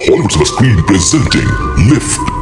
Hollywood silver screen presenting lift.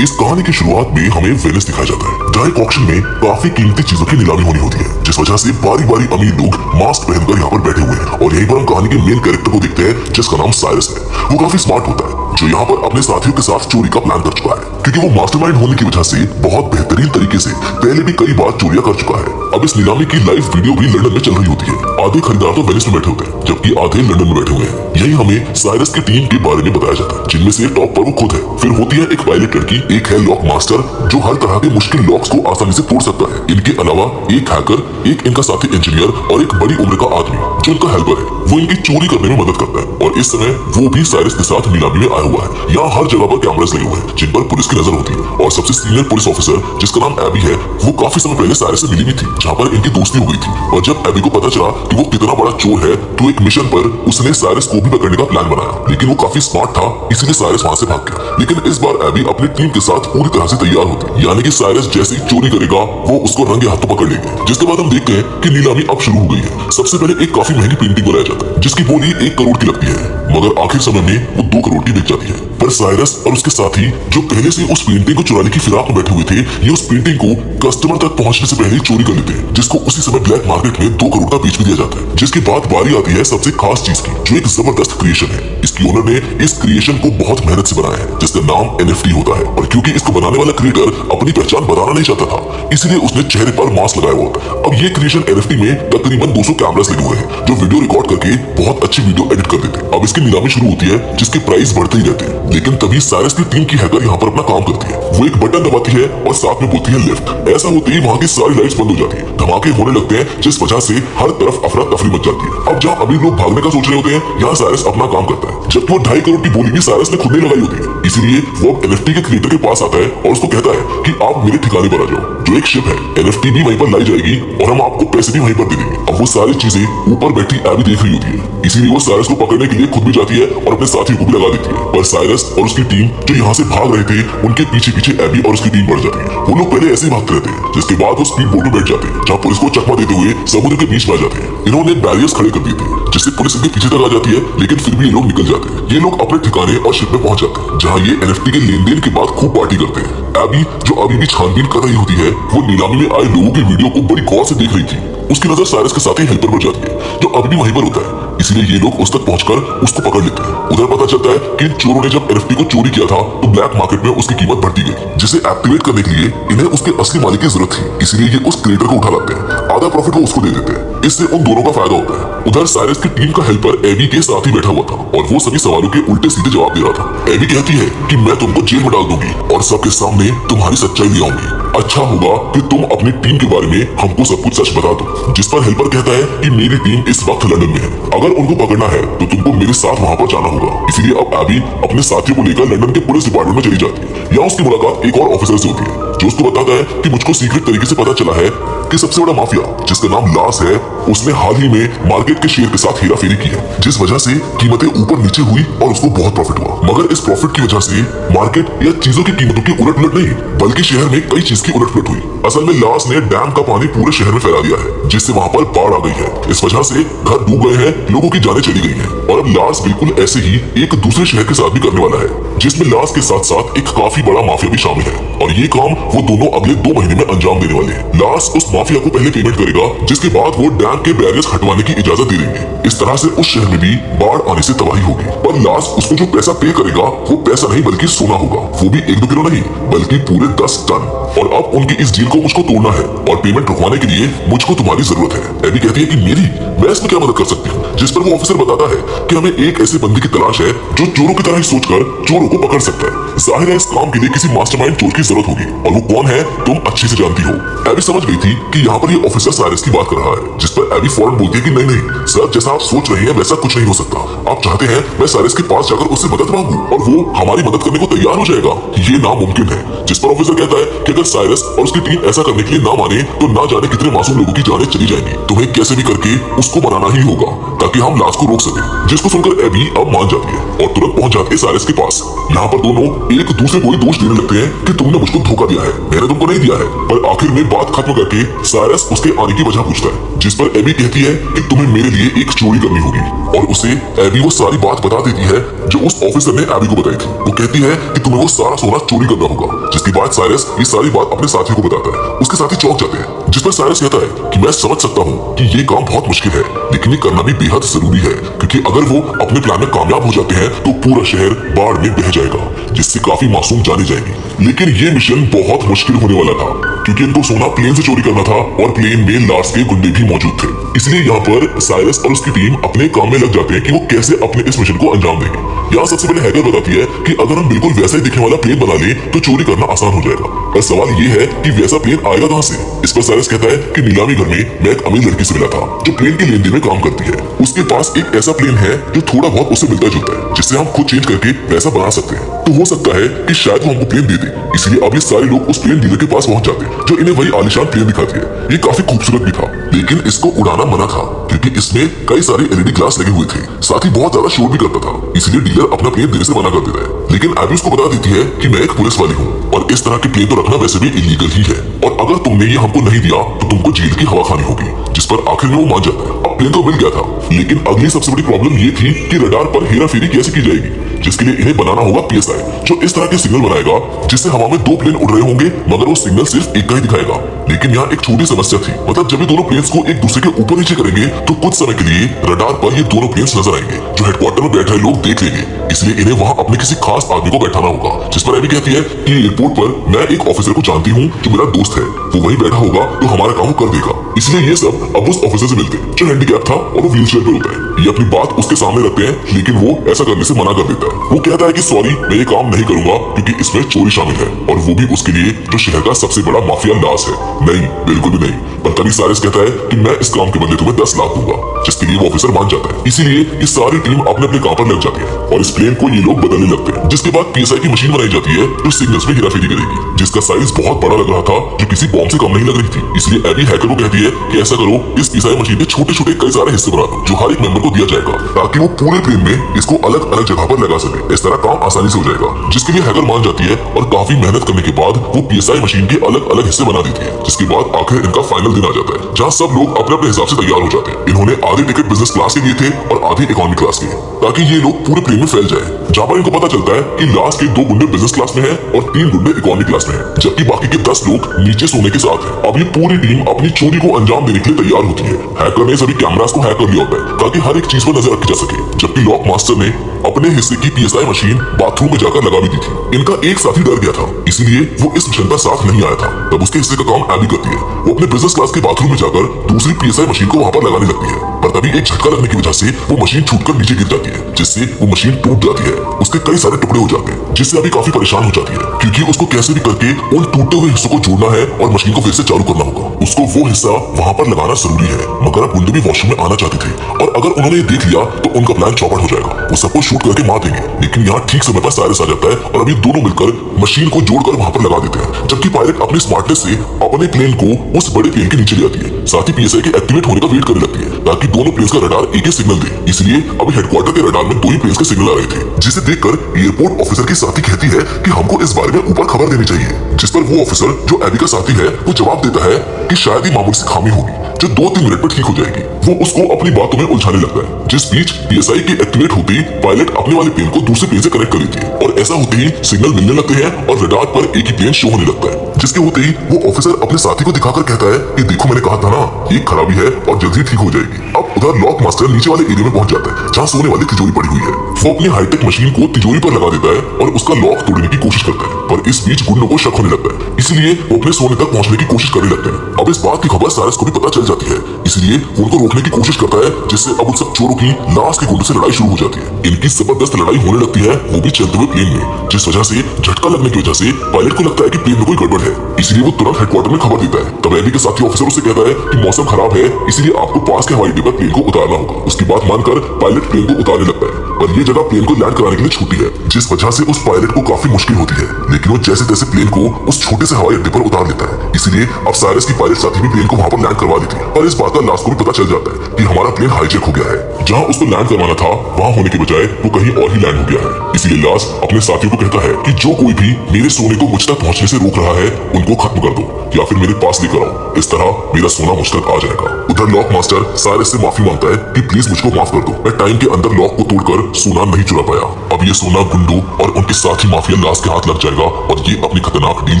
इस कहानी की शुरुआत में हमें वेनिस दिखाया जाता है, जहाँ एक ऑक्शन में काफी कीमती चीजों की नीलामी होनी होती है, जिस वजह से बारी बारी अमीर लोग मास्क पहनकर यहाँ पर बैठे हुए हैं। और यहीं पर हम कहानी के मेन कैरेक्टर को देखते हैं, जिसका नाम साइरस है। वो काफी स्मार्ट होता है, जो यहाँ पर अपने साथियों के साथ चोरी का प्लान कर चुका है, क्योंकि वो मास्टरमाइंड होने की वजह से बहुत बेहतरीन तरीके से पहले भी कई बार चोरियां कर चुका है। अब इस नीलामी की लाइव वीडियो भी लंदन में चल रही होती है। आधे खरीदार तो वेनिस में बैठे होते हैं, जबकि आधे लंदन में बैठे हुए हैं। यही हमें साइरस की टीम के बारे में बताया जाता है, जिनमें से टॉप पर वो खुद है। फिर होती है एक पायलट लड़की, एक है लॉक मास्टर, जो हर तरह के मुश्किल लॉक्स को आसानी से तोड़ सकता है। इनके अलावा एक हैकर, एक इनका साथी इंजीनियर और एक बड़ी उम्र का आदमी जो इनका हेल्पर है। वो इनकी चोरी करने में मदद करता है और इस समय वो भी साइरस के साथ नीलामी में आया हुआ है। यहाँ हर जगह पर कैमरास लगे हुए हैं, जिन पर पुलिस की नजर होती है। और सबसे सीनियर पुलिस ऑफिसर, जिसका नाम एबी है, वो काफी समय पहले साइरस से मिली भी थी, जहाँ पर इनकी दोस्ती हो गई थी। और जब एबी को पता चला कि वो कितना बड़ा चोर है, तो एक मिशन पर उसने साइरस को भी पकड़ने का प्लान बनाया। लेकिन वो काफी स्मार्ट था, इसलिए साइरस वहाँ से भाग गया। लेकिन इस बार एबी अपनी टीम के साथ पूरी तरह से तैयार होती है, यानी कि साइरस जैसे ही चोरी करेगा, वो उसको रंगे हाथों पकड़ लेंगे। जिसके बाद हम देखते हैं कि नीलामी अब शुरू हो गई है। सबसे पहले एक काफी महंगी पेंटिंग बनाया जाता है, जिसकी बोली 1 करोड़ की लगती है, मगर आखिर समय में वो 2 करोड़ की बिक जाती है। पर साइरस और उसके साथी, जो पहले से उस पेंटिंग को चुराने की फिराक में बैठे हुए थे, ये उस पेंटिंग को कस्टमर तक पहुंचने से पहले ही चोरी कर लेते हैं, जिसको उसी समय ब्लैक मार्केट में 2 करोड़ का बेच भी दिया जाता है। जिसके बाद बारी आती है सबसे खास चीज की, जो एक जबरदस्त क्रिएशन है। इसकी ओनर ने इस क्रिएशन को बहुत मेहनत से बनाया है, जिसका नाम NFT होता है। और क्योंकि इसको बनाने वाला क्रिएटर अपनी पहचान बताना नहीं चाहता था, इसलिए उसने चेहरे पर मास्क लगाया हुआ होता है। अब ये क्रिएशन NFT में तकरीबन 200 कैमरास लगे हुए हैं, जो वीडियो रिकॉर्ड करके बहुत अच्छी वीडियो एडिट कर देते हैं। अब इसकी नीलामी शुरू होती है, जिसके प्राइस बढ़ते ही रहते हैं। लेकिन तभी साइरस की टीम की हैकर यहाँ पर अपना काम करती है। वो एक बटन दबाती है और साथ में बोलती है लिफ्ट। ऐसा होते ही वहाँ की सारी लाइट्स बंद हो जाती है, धमाके होने लगते हैं, जिस वजह से हर तरफ अफरा तफरी मच जाती है। अब जहाँ अमीर लोग भागने का सोच रहे होते हैं, यहाँ साइरस अपना काम करता है। जबकि वो 2.5 करोड़ की बोली भी साइरस ने खुद नहीं लगाई होती है, इसीलिए वो अब NFT के क्रिएटर के पास आता है और उसको कहता है कि आप मेरे ठिकाने पर आ जाओ, जो एक शिप है। NFT भी वहीं पर लाई जाएगी और हम आपको पैसे भी वहीं पर दे देंगे। अब वो सारी चीजें ऊपर बैठी एबी देख रही होती है, इसीलिए वो साइरस को पकड़ने के लिए खुद भी जाती है और अपने साथियों को भी लगा देती है। पर साइरस और उसकी टीम जो यहाँ से भाग रहे थे, उनके पीछे पीछे एबी और उसकी टीम बढ़ जाती है। वो लोग पहले ऐसे ही भागते रहते हैं, जिसके बाद वो स्पीड बोट में बैठ जाते हैं, जहाँ पुलिस को चकमा देते हुए समुद्र के बीच में आ जाते हैं। इन्होंने बैरियर्स खड़े कर दिए थे, जिससे पुलिस इनके पीछे तक आ जाती है, लेकिन फिर भी ये लोग निकल जाते हैं। ये लोग अपने ठिकाने और शिप में पहुंच जाते हैं, जहाँ ये NFT के लेन देन के बाद खूब पार्टी करते हैं। एबी, जो अभी भी छानबीन कर रही होती है, वो नीलामी में आए लोगों की वीडियो को बड़ी गौर से देख रही थी। उसकी नजर साइरस के साथ ही हेल्पर पर जाती है, जो अभी भी वहीं पर होता है, इसलिए ये लोग उस तक पहुंचकर उसको पकड़ लेते हैं। उधर पता चलता है कि इन चोरों ने जब NFT को चोरी किया था, तो ब्लैक मार्केट में उसकी कीमत बढ़ती गई, जिसे एक्टिवेट करने के लिए इन्हें उसके असली मालिक की जरूरत थी, इसलिए ये उस क्रिएटर को उठा लाते हैं। आधा प्रॉफिट वो उसको दे देते हैं, इससे उन दोनों का फायदा होता है। उधर साइरस की टीम का हेल्पर एबी के साथ ही बैठा हुआ था और वो सभी सवालों के उल्टे सीधे जवाब दे रहा था। एबी कहती है कि मैं तुमको जेल में डाल दूंगी और सबके सामने तुम्हारी सच्चाई ले आऊंगी। अच्छा होगा कि तुम अपनी टीम के बारे में हमको सब कुछ सच बता दो। जिस पर हेल्पर कहता है कि मेरी टीम इस वक्त लंदन में है, अगर उनको पकड़ना है तो तुमको मेरे साथ वहाँ पर जाना होगा। इसीलिए अब एबी अपने साथियों को लेकर लंदन के पुलिस डिपार्टमेंट में चली जाती है। यहाँ उसकी मुलाकात एक और ऑफिसर से होती है, जो उसको बताता है कि मुझको सीक्रेट तरीके से पता चला है कि सबसे बड़ा माफिया, जिसका नाम लास है, उसने हाल ही में मार्केट के शेयर के साथ हेराफेरी की है, जिस वजह से कीमतें ऊपर नीचे हुई और उसको बहुत प्रॉफिट हुआ। मगर इस प्रॉफिट की वजह से मार्केट या चीजों की कीमतों की उलट-पुलट नहीं, बल्कि शहर में कई चीज की उलट-पुलट हुई। असल में लास ने डैम का पानी पूरे शहर में फैला दिया है, जिससे वहाँ पर बाढ़ आ गई है। इस वजह से घर डूब गए हैं, लोगों की जानें चली गई हैं। और अब लास बिल्कुल ऐसे ही एक दूसरे शहर के साथ भी करने वाला है, जिसमें लास के साथ साथ एक काफी बड़ा माफिया भी शामिल है। और ये काम वो दोनों अगले 2 महीने में अंजाम देने वाले हैं। लास उस माफिया को पहले पेमेंट करेगा, जिसके बाद वो डैम के बैरियर्स हटवाने की इजाजत दे देंगे। इस तरह से उस शहर में भी बाढ़ आने से तबाही होगी। पर लास उसको जो पैसा पे करेगा, वो पैसा नहीं बल्कि सोना होगा, वो भी 1-2 किलो नहीं, बल्कि पूरे 10 टन। और अब उनकी इस डील को मुझको तोड़ना है और पेमेंट रुकवाने के लिए मुझको तुम्हारी जरूरत है। एबी कहती है कि मेरी, मैं इसमें क्या मदद कर सकती हूँ। जिस पर वो ऑफिसर बताता है कि हमें एक ऐसे बंदी की तलाश है, जो चोरों की तरह ही सोचकर चोरों को पकड़ सकता है। जाहिर है इस काम के लिए किसी मास्टरमाइंड चोर की जरूरत होगी, और वो कौन है तुम अच्छे से जानती हो। एबी समझ गई थी कि यहाँ पर ये ऑफिसर साइरस की बात कर रहा है, जिस पर एबी फौरन बोलती है कि नहीं नहीं सर, जैसा आप सोच रहे हैं वैसा कुछ नहीं हो सकता। आप चाहते हैं मैं साइरस के पास जाकर उससे मदद मांगू और वो हमारी मदद करने को तैयार हो जाएगा, ये नामुमकिन है। जिस पर ऑफिसर कहता है कि अगर साइरस और उसकी टीम ऐसा करने के लिए ना माने तो ना जाने कितने मासूम लोगों की जानें चली जाएंगी। तुम्हें कैसे भी करके उसको बनाना ही होगा ताकि हम लाश को रोक सके। जिसको सुनकर एबी अब मान जाती है और तुरंत पहुंच जाती है साइरस के पास। यहाँ पर दोनों एक दूसरे को ही दोष देने लगते हैं कि तुमने मुझको धोखा दिया है, मैंने तुमको नहीं दिया है। पर आखिर में बात खत्म करके साइरस उसके आने की वजह पूछता है, जिस पर एबी कहती है कि तुम्हें मेरे लिए एक चोरी करनी होगी और उसे एबी वो सारी बात बता देती है जो उस ऑफिसर ने एबी को बताई थी। वो कहती है कि तुम्हें वो सारा सोना चोरी करना होगा, जिसके बाद साइरस ये सारी बात अपने साथी को बताता है। उसके साथी चौंक जाते हैं, जिस पर साइरस कहता है कि मैं समझ सकता हूँ कि ये काम बहुत मुश्किल है लेकिन ये करना भी बेहद जरूरी है, क्योंकि अगर वो अपने प्लान में कामयाब हो जाते हैं तो पूरा शहर बाढ़ में बह जाएगा जिससे काफी मासूम जाने जाएंगे। लेकिन ये मिशन बहुत मुश्किल होने वाला था क्योंकि इनको सोना प्लेन से चोरी करना था और प्लेन में लार्स के गुंडे भी मौजूद थे। इसलिए यहाँ पर साइरस और उसकी टीम अपने काम में लग जाते हैं कि वो कैसे अपने इस मिशन को अंजाम देंगे। यहाँ सबसे पहले हैकर बताती है कि अगर हम बिल्कुल वैसा ही दिखने वाला प्लेन बना लें तो चोरी करना आसान हो जाएगा। पर सवाल ये है कि वैसा प्लेन आएगा कहाँ से? इस पर साइरस कहता है कि नीलामी घर में मैं एक अमीर लड़की से मिला था जो प्लेन के लेन देन में काम करती है। उसके पास एक ऐसा प्लेन है जो थोड़ा बहुत उससे मिलता जुलता है, जिससे हम खुद चेंज करके वैसा बना सकते हैं। तो हो सकता है कि शायद वो हमको प्लेन दे दे। इसलिए अब ये सारे लोग उस प्लेन डीलर के पास पहुंच जाते हैं जो इन्हें वही आलिशान प्लेन दिखाती है। ये काफी खूबसूरत भी था लेकिन इसको उड़ाना मना था क्योंकि इसमें कई सारे एलईडी ग्लास लगे हुए थे, साथ ही बहुत ज्यादा शोर भी करता था। इसलिए डीलर अपना प्लेन देने से मना कर देता है। लेकिन एबी उसको बता देती है कि मैं एक पुलिस वाली हूँ और इस तरह के प्लेन तो रखना वैसे भी इलीगल ही है और अगर तुमने ये हमको नहीं दिया तो तुमको जेल की हवा खानी होगी। जिस पर आखिर में वो मान जाता है। अब प्लेन तो मिल गया था लेकिन अगली सबसे बड़ी प्रॉब्लम ये थी कि रडार पर हेरा फेरी कैसे की जाएगी, जिसके लिए इन्हें बनाना होगा पीएसआई जो इस तरह के सिग्नल बनाएगा जिससे हवा में दो प्लेन उड़ रहे होंगे मगर वो सिग्नल सिर्फ एक का ही दिखाएगा। लेकिन यहाँ एक छोटी समस्या थी, मतलब जब ये दोनों प्लेन्स को एक दूसरे के ऊपर नीचे करेंगे तो कुछ समय के लिए रडार पर ये दोनों प्लेन्स नजर आएंगे जो हेडक्वार्टर में बैठे लोग देख लेंगे। इसलिए इन्हें वहाँ अपने किसी खास आदमी को बैठाना होगा। जिस पर एबी कहती है कि एयरपोर्ट पर मैं एक ऑफिसर को जानती हूँ जो मेरा दोस्त है, वो वहीं बैठा होगा तो हमारा काम कर देगा। इसलिए ये सब अब उस ऑफिसर से मिलते हैं जो हैंडीकैप था और वो व्हील चेयर पर होता है। ये अपनी बात उसके सामने रखते हैं लेकिन वो ऐसा करने से मना कर देता है। वो कहता है कि सॉरी मैं ये काम नहीं करूंगा क्योंकि इसमें चोरी शामिल है और वो भी उसके लिए जो शहर का सबसे बड़ा माफिया लास है। नहीं, बिल्कुल भी नहीं। पर तभी साइरस कहता है कि मैं इस काम के बदले तुम्हें 10 लाख दूंगा, जिसके लिए वो ऑफिसर मान जाता है। इसीलिए ये सारी टीम अपने अपने काम पर लग जाती है और इस प्लेन को ये लोग बदलने लगते हैं। जिसके बाद पीएसआई की मशीन बनाई जाती है जो सिग्नल्स में हेराफेरी करेगी, जिसका साइज बहुत बड़ा लग रहा था जो किसी बॉम्ब से कम नहीं लग रही थी। इसलिए एबी हैकर को कहती है कि ऐसा करो, इस पीएसआई मशीन के छोटे छोटे कई सारे हिस्से बना दो जो हर एक मेंबर को दिया जाएगा ताकि वो पूरे प्लेन में इसको अलग अलग जगह पर लगा सके। इस तरह काम आसानी से हो जाएगा, जिसके लिए हैकर मान जाती है और काफी मेहनत करने के बाद वो पीएसआई मशीन के अलग अलग हिस्से बना देती है। जिसके बाद आखिर इनका फाइनल दिन आ जाता है जहाँ सब लोग अपने अपने हिसाब से तैयार हो जाते हैं। इन्होंने आधे टिकट बिजनेस क्लास के लिए थे और आधे इकोनॉमी क्लास के, ताकि ये लोग पूरे प्लेन में फैल जाए। जहाँ पर इनको पता चलता है कि लास्ट के 2 गुंडे बिजनेस क्लास में हैं और 3 गुंडे इकोनॉमी क्लास में हैं, जबकि बाकी के 10 लोग नीचे सोने के साथ हैं। अब ये पूरी टीम अपनी चोरी को अंजाम देने के लिए तैयार होती है। हैकर ने सभी कैमरास को हैक कर लिया होता है ताकि हर एक चीज पर नजर रखी जा सके, जबकि लॉक मास्टर ने अपने हिस्से की पीएसआई मशीन बाथरूम में जाकर लगा भी दी थी। इनका एक साथी डर गया था इसलिए वो इस मिशन पर साथ नहीं आया था। तब उसके हिस्से का काम एबी करती है। वो अपने बिजनेस क्लास के बाथरूम में जाकर दूसरी पीएसआई मशीन को वहां पर लगाने लगती है, पर तभी एक झटका लगने की वजह से वो मशीन छूटकर नीचे गिर जाती है, जिससे वो मशीन टूट जाती है। उसके कई सारे टुकड़े हो जाते हैं, जिससे अभी काफी परेशान हो जाती है क्योंकि उसको कैसे भी करके उन टूटे हुए हिस्सों को जोड़ना है और मशीन को फिर से चालू करना होगा। उसको वो हिस्सा वहां पर लगाना जरूरी है, मगर अब गुंडे भी वॉशरूम में आना चाहते थे और अगर उन्होंने ये देख लिया तो उनका प्लान चौपट हो जाएगा। वो सबको शूट करके मार देंगे। लेकिन यहाँ ठीक समय पर साइरस आ जाता है और अभी दोनों मिलकर मशीन को जोड़कर वहां पर लगा देते हैं, जबकि पायलट अपने स्मार्टनेस से अपने प्लेन को उस बड़े प्लेन के नीचे ले आती है। साथ ही पीएसआई के एक्टिवेट होने का वेट करने लगती है ताकि दोनों प्लेन्स का रडार एक ही सिग्नल दे। इसलिए अभी हेडक्वार्टर के रडार में 2 ही प्लेन्स के सिग्नल आ रहे थे, जिसे देखकर एयरपोर्ट ऑफिसर की साथी कहती है कि हमको इस बारे में ऊपर खबर देनी चाहिए। जिस पर वो ऑफिसर जो एबी का साथी है वो जवाब देता है कि शायद ही मामूली सी खामी होगी जो 2-3 मिनट में ठीक हो जाएगी। वो उसको अपनी बातों में उलझाने लगता है। जिस बीच पीएसआई के एक्टिवेट होते ही पायलट अपने वाले प्लेन को दूसरे प्लेन से कनेक्ट कर लेती है और ऐसा होते ही सिग्नल मिलने लगते हैं और रडार पर एक ही प्लेन शो होने लगता है। जिसके होते ही वो ऑफिसर अपने साथी को दिखाकर कहता है कि देखो मैंने कहा था ना, ये खराबी है और जल्दी ठीक हो जाएगी। अब उधर लॉक मास्टर नीचे वाले एरिया में पहुंच जाता है जहाँ सोने वाली तिजोरी पड़ी हुई है। वो अपनी हाईटेक मशीन को तिजोरी पर लगा देता है और उसका लॉक तोड़ने की कोशिश करता है, पर इस बीच गुंडों को शक होने लगता है, इसलिए वो अपने सोने तक पहुंचने की कोशिश करने लगते हैं। अब इस बात की खबर साइरस को भी पता चल जाती है, इसलिए वो उनको रोकने की कोशिश करता है, जिससे अब उन सब चोरों की लास्ट के गुंडों से लड़ाई शुरू हो जाती है। इनकी जबरदस्त लड़ाई होने लगती है, वो भी चलते हुए प्लेन में, जिस वजह से झटका लगने की वजह से पायलट को लगता है कि प्लेन में कोई गड़बड़ है। इसलिए वो तुरंत हेडक्वार्टर में खबर देता है। तब एबी के साथी ऑफिसर उससे कहता है कि मौसम खराब है, इसलिए आपको पास के हवाई अड्डे पर प्लेन को उतारना होगा। उसकी बात मानकर पायलट प्लेन को उतारने लगता है। और ये जगह प्लेन को लैंड कराने के लिए छोटी है, जिस वजह से उस पायलट को काफी मुश्किल होती है। लेकिन वो जैसे तैसे प्लेन को उस छोटे से हवाई अड्डे पर उतार लेता है। इसीलिए अब साइरस की पायलट साथी भी प्लेन को वहाँ पर लैंड करवा देती है। पर इस बात का लास्ट को भी पता चल जाता है कि हमारा प्लेन हाईजैक हो गया है। जहाँ उसको लैंड करवाना था वहाँ होने के बजाय वो कहीं और ही लैंड हो गया है। इसीलिए लास अपने साथियों को कहता है कि जो कोई भी मेरे सोने को मुझ तक पहुँचने से रोक रहा है उनको खत्म कर दो या फिर मेरे पास लेकर आओ। इस तरह मेरा सोना मुझ तक आ जाएगा। उधर लॉक मास्टर साइरस से माफी मांगता है कि प्लीज मुझको माफ कर दो, मैं टाइम के अंदर लॉक को तोड़कर सोना नहीं चुरा पाया। अब ये सोना गुंडो और उनके साथी माफिया लास के हाथ लग जाएगा और ये अपनी खतरनाक डील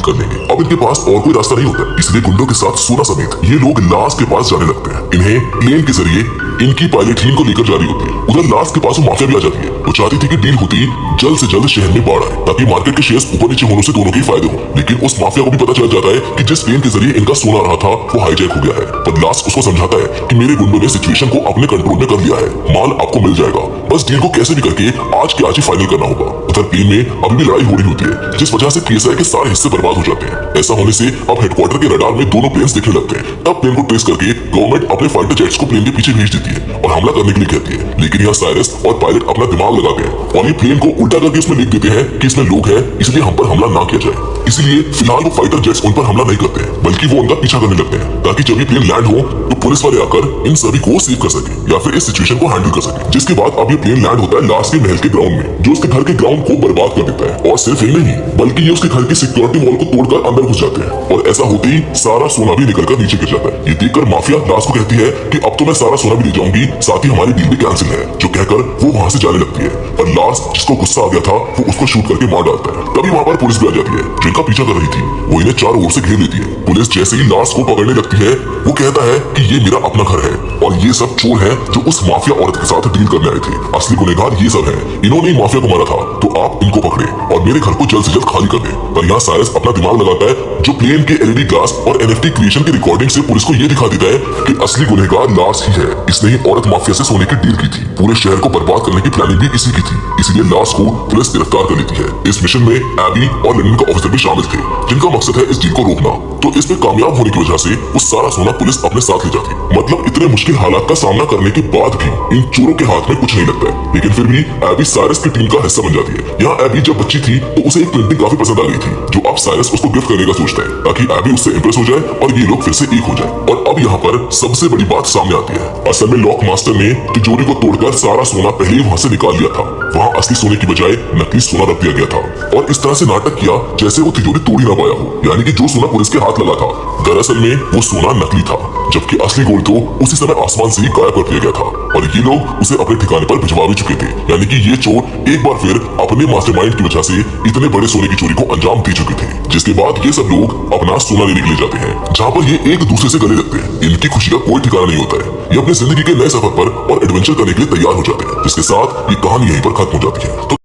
कर लेंगे। अब इनके पास और कोई रास्ता नहीं होता, इसलिए गुंडो के साथ सोना समेत ये लोग लास के पास जाने लगते हैं। इन्हें प्लेन के जरिए इनकी पायलट ही इनको लेकर जा रही होती है। उधर लास के पास वो माफिया भी आ जाती है। वो चाहती थी कि डील होती जल्द से जल्द शहर में बाढ़ आए ताकि मार्केट के शेयर्स ऊपर नीचे होने से दोनों के फायदे हो। लेकिन उस माफिया को भी पता चल जाता है कि जिस प्लेन के जरिए इनका सोना रहा था वो हाईजैक हो गया है। पर लास उसको समझाता है कि मेरे गुंडों ने सिचुएशन को अपने कंट्रोल में कर लिया है, माल आपको मिल जाएगा, बस डील को कैसे भी करके आज के आज ही फाइनल करना होगा। उधर प्लेन में अभी भी लड़ाई हो रही होती है, जिस वजह से केएसआई के सारे हिस्से बर्बाद हो जाते हैं। ऐसा होने से अब हेडक्वार्टर के रडार में दोनों प्लेन्स दिखने लगते हैं। तब प्लेन को ट्रेस करके गवर्नमेंट अपने फाइटर जेट्स को प्लेन के पीछे भेज देती है और हमला करने के लिए कहती है। लेकिन यहाँ साइरस और पायलट अपना दिमाग लगाते हैं और ये प्लेन को उल्टा करके उसमें लिख देते हैं कि इसमें लोग हैं, इसलिए हम पर हमला ना किया जाए। इसलिए फिलहाल वो फाइटर जेट्स उन पर हमला नहीं करते हैं, बल्कि वो उनका पीछा करने लगते हैं ताकि जब ये प्लेन लैंड हो तो पुलिस वाले आकर इन सभी को सेव कर सके या फिर इस सिचुएशन को हैंडल कर सके। जिसके बाद अब ये प्लेन लैंड होता है लास के महल के ग्राउंड में, जो उसके घर के ग्राउंड को बर्बाद कर देता है। और सिर्फ यही नहीं, बल्कि ये उसके घर की सिक्योरिटी वॉल को तोड़कर अंदर घुस जाते हैं और ऐसा होते ही सारा सोना भी निकलकर नीचे गिर जाता है। ये देखकर माफिया लास को कहती है कि अब तो मैं सारा सोना भी ले जाऊंगी, साथ ही हमारी डील भी कैंसिल है। जो कहकर वो वहाँ से जाने लगती है और लास जिसको गुस्सा आ गया था वो उसको शूट करके मार डालता है। तभी वहाँ पर पुलिस भी आ जाती है जो इनका पीछा कर रही थी। वो इन्हें चारों ओर से घेर लेती है। पुलिस जैसे ही लास को पकड़ने लगती है वो कहता है कि ये मेरा अपना घर है और ये सब चोर हैं जो उस माफिया औरत के साथ डील करने आए थे। असली गुनहगार ये सब हैं, इन्होंने ही माफिया को मारा था, तो आप इनको पकड़े और मेरे घर को जल्द से जल्द खाली कर दे। पर यहाँ साइरस अपना दिमाग लगाता है जो प्लेन के एलईडी ग्लास और एनएफटी क्रिएशन की रिकॉर्डिंग से पुलिस को ये दिखा देता है कि असली गुनहगार लास ही है। इसने ही औरत माफिया से सोने की डील की थी, पूरे शहर को बर्बाद करने की प्लानिंग भी इसी की थी। इसीलिए लास को पुलिस गिरफ्तार कर लेती है। इस मिशन में एबी और लेनिन का ऑफिसर भी शामिल थे, जिनका मकसद है इस डील को रोकना। तो इसमें कामयाब होने की वजह से वो सारा सोना पुलिस अपने साथ ले जाती। मतलब इतने मुश्किल हालात का सामना करने के बाद भी इन चोरों के हाथ में कुछ नहीं लगता है। लेकिन फिर भी एबी साइरस की टीम का हिस्सा बन जाती है। यहाँ एबी जब बच्ची थी तो उसे एक पेंटिंग काफी पसंद आ गई थी, जो अब साइरस उसको गिफ्ट करने का सोचता है ताकि एबी उससे इंप्रेस हो जाए और ये लोग फिर से एक हो जाए। और अब यहाँ पर सबसे बड़ी बात सामने आती है। असल में लॉक मास्टर ने तिजोरी को तोड़कर सारा सोना पहले ही वहाँ से निकाल लिया था। वहाँ असली सोने की बजाय नकली सोना रख दिया गया था और इस तरह से नाटक किया जैसे वो तिजोरी तोड़ ही ना पाया हो। यानी कि जो सोना पुलिस के हाथ लगा था दरअसल में वो सोना नकली था, जबकि असली गोल्ड तो उसी समय आसमान से ही गायब कर दिया गया था और ये लोग उसे अपने ठिकाने पर भिजवा भी चुके थे। यानी कि ये चोर एक बार फिर अपने मास्टरमाइंड की वजह से इतने बड़े सोने की चोरी को अंजाम दे चुके थे। जिसके बाद ये सब लोग अपना सोना लेने के लिए जाते हैं, जहाँ पर ये एक दूसरे से गले लगते हैं। इनकी खुशी का कोई ठिकाना नहीं होता है। ये अपनी जिंदगी के नए सफर पर और एडवेंचर करने के लिए तैयार हो जाते हैं, जिसके साथ ये कहानी यहीं पर खत्म हो जाती है। तो